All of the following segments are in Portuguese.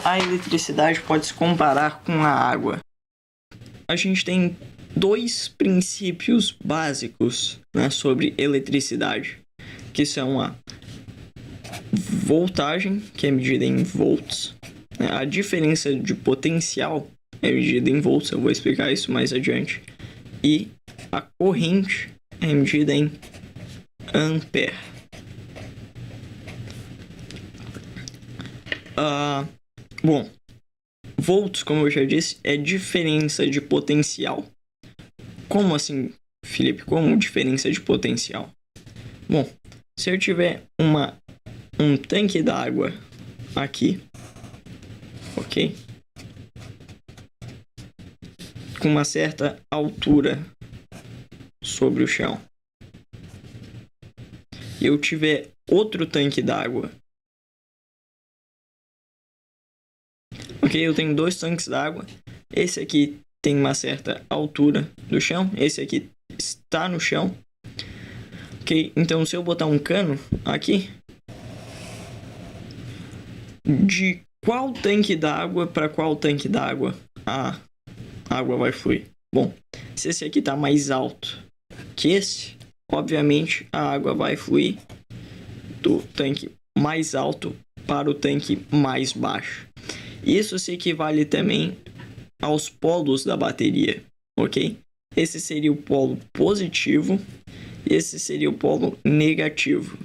a eletricidade pode se comparar com a água? A gente tem dois princípios básicos, né, sobre eletricidade, que são a voltagem, que é medida em volts, né, a diferença de potencial é medida em volts, eu vou explicar isso mais adiante, e a corrente é medida em ampere. Bom, volts, como eu já disse, é diferença de potencial. Como assim, Felipe? Como diferença de potencial? Bom, se eu tiver um tanque d'água aqui, ok? Com uma certa altura sobre o chão. E eu tiver outro tanque d'água. Ok, eu tenho dois tanques d'água. Esse aqui tem uma certa altura do chão. Esse aqui está no chão. Ok, então se eu botar um cano aqui, de qual tanque d'água para qual tanque d'água a água vai fluir? Bom, se esse aqui está mais alto que esse, obviamente a água vai fluir do tanque mais alto para o tanque mais baixo. Isso se equivale também aos polos da bateria, ok? Esse seria o polo positivo e esse seria o polo negativo.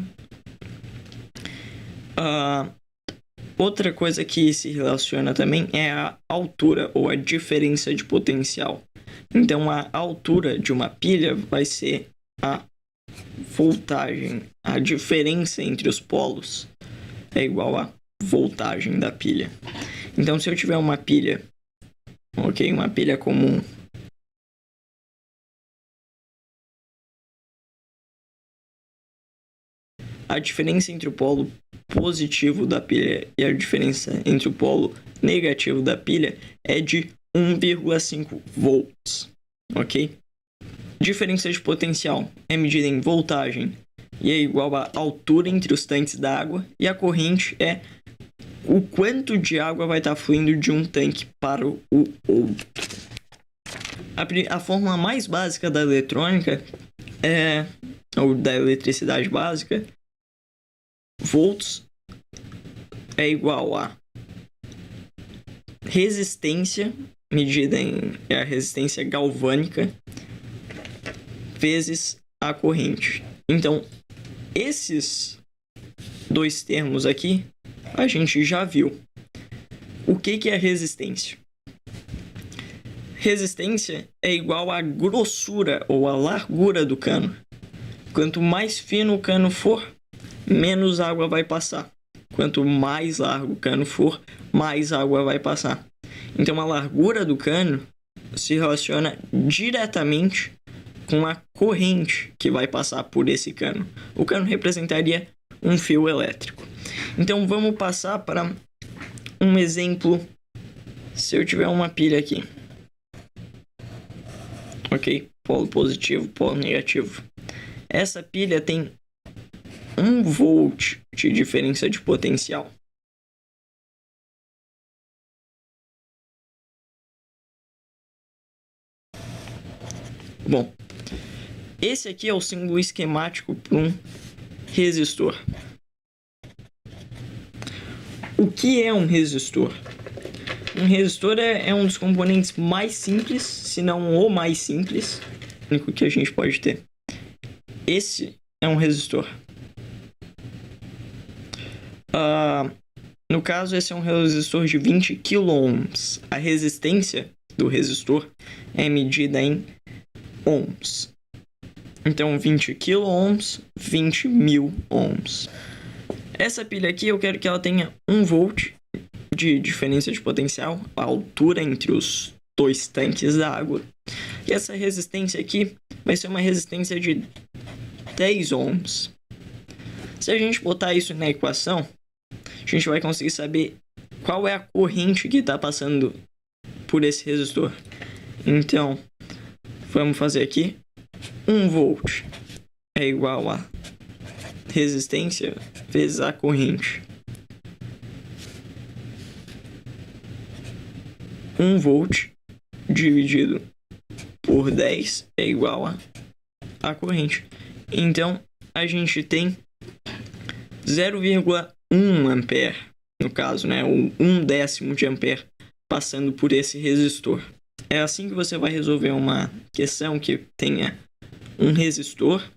Outra coisa que se relaciona também é a altura ou a diferença de potencial. Então, a altura de uma pilha vai ser a voltagem. A diferença entre os polos é igual à voltagem da pilha. Então, se eu tiver uma pilha, ok, uma pilha comum, a diferença entre o polo positivo da pilha e a diferença entre o polo negativo da pilha é de 1,5 volts, ok? Diferença de potencial é medida em voltagem e é igual à altura entre os tanques d'água, e a corrente é o quanto de água vai estar fluindo de um tanque para o outro. A fórmula mais básica da eletrônica ou da eletricidade básica, volts é igual a resistência, medida em a resistência galvânica, vezes a corrente. Então, esses dois termos aqui a gente já viu. O que é resistência? Resistência é igual à grossura ou à largura do cano. Quanto mais fino o cano for, menos água vai passar. Quanto mais largo o cano for, mais água vai passar. Então, a largura do cano se relaciona diretamente com a corrente que vai passar por esse cano. O cano representaria um fio elétrico. Então, vamos passar para um exemplo. Se eu tiver uma pilha aqui, ok? Polo positivo, polo negativo. Essa pilha tem 1 volt de diferença de potencial. Bom, esse aqui é o símbolo esquemático para um resistor. O que é um resistor? Um resistor é um dos componentes mais simples, se não o mais simples, único que a gente pode ter. Esse é um resistor. No caso, esse é um resistor de 20 kΩ. A resistência do resistor é medida em ohms. Então, 20 kΩ, 20.000 ohms. Essa pilha aqui, eu quero que ela tenha 1 volt de diferença de potencial, a altura entre os dois tanques d'água. E essa resistência aqui vai ser uma resistência de 10 ohms. Se a gente botar isso na equação, a gente vai conseguir saber qual é a corrente que está passando por esse resistor. Então, vamos fazer aqui. 1 volt é igual a resistência vezes a corrente. 1 volt dividido por 10 é igual a corrente. Então, a gente tem 0,1 ampere, no caso, né? Ou 1/10 de ampere passando por esse resistor. É assim que você vai resolver uma questão que tenha um resistor,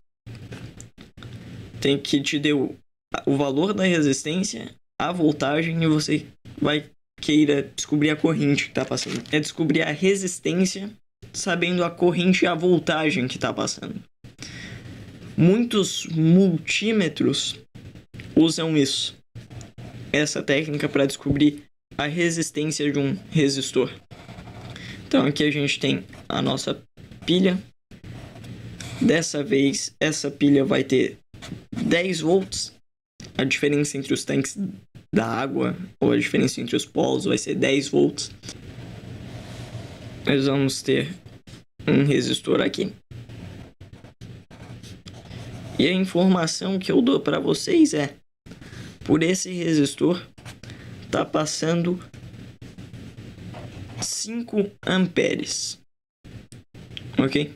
tem que te deu o valor da resistência, a voltagem, e você vai queira descobrir a corrente que está passando. É descobrir a resistência sabendo a corrente e a voltagem que está passando. Muitos multímetros usam essa técnica para descobrir a resistência de um resistor. Então aqui a gente tem a nossa pilha. Dessa vez essa pilha vai ter 10 volts. A diferença entre os tanques da água, ou a diferença entre os polos, vai ser 10 volts. Nós vamos ter um resistor aqui. E a informação que eu dou para vocês é: por esse resistor tá passando 5 amperes. Ok?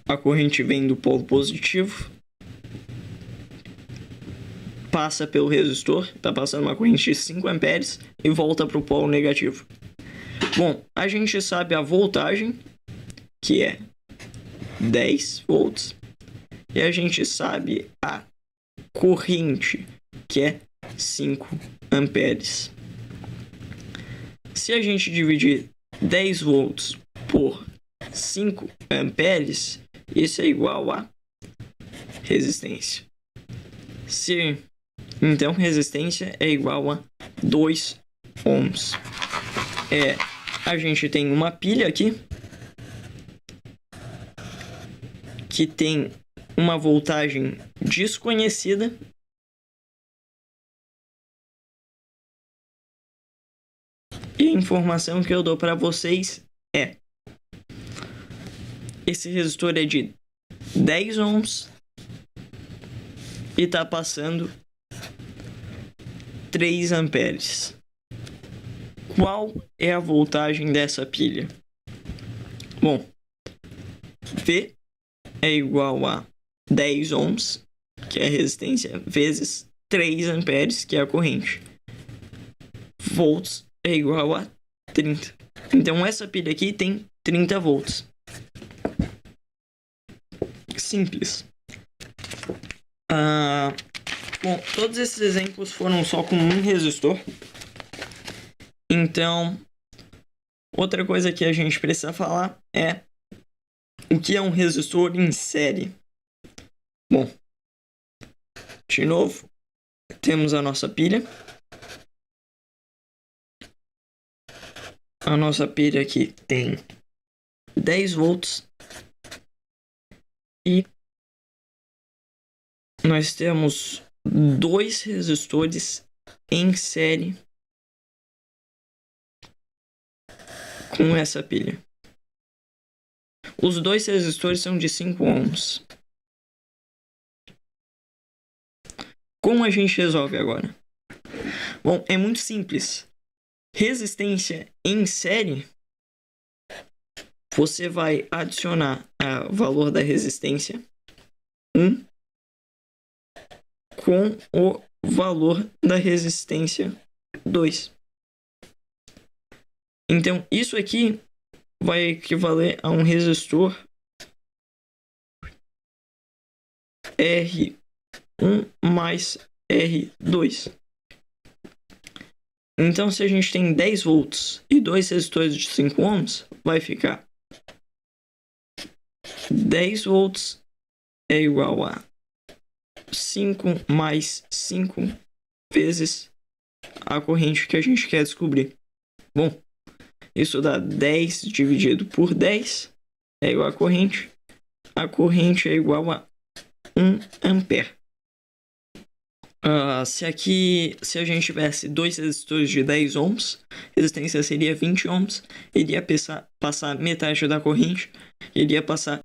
A corrente vem do polo positivo, passa pelo resistor, tá passando uma corrente de 5 amperes e volta para o polo negativo. Bom, a gente sabe a voltagem, que é 10 volts, e a gente sabe a corrente, que é 5 amperes. Se a gente dividir 10 volts por 5 amperes, isso é igual a resistência. Então, resistência é igual a 2 ohms. A gente tem uma pilha aqui que tem uma voltagem desconhecida. E a informação que eu dou para vocês é: esse resistor é de 10 ohms e está passando 3 amperes. Qual é a voltagem dessa pilha? Bom, V é igual a 10 ohms, que é a resistência, vezes 3 amperes, que é a corrente. Volts é igual a 30. Então, essa pilha aqui tem 30 volts. Simples. Bom, todos esses exemplos foram só com um resistor. Então, outra coisa que a gente precisa falar é o que é um resistor em série. Bom, de novo, temos a nossa pilha. A nossa pilha aqui tem 10 volts. E nós temos 2 resistores em série com essa pilha. Os 2 resistores são de 5 ohms. Como a gente resolve agora? Bom, é muito simples. Resistência em série, você vai adicionar o valor da resistência 1 com o valor da resistência 2. Então, isso aqui vai equivaler a um resistor R1 mais R2. Então, se a gente tem 10 volts e 2 resistores de 5 ohms, vai ficar 10 volts é igual a 5 mais 5 vezes a corrente que a gente quer descobrir. Bom, isso dá 10 dividido por 10 é igual a corrente. A corrente é igual a 1 ampere. Se a gente tivesse 2 resistores de 10 ohms, a resistência seria 20 ohms, iria passar metade da corrente, iria passar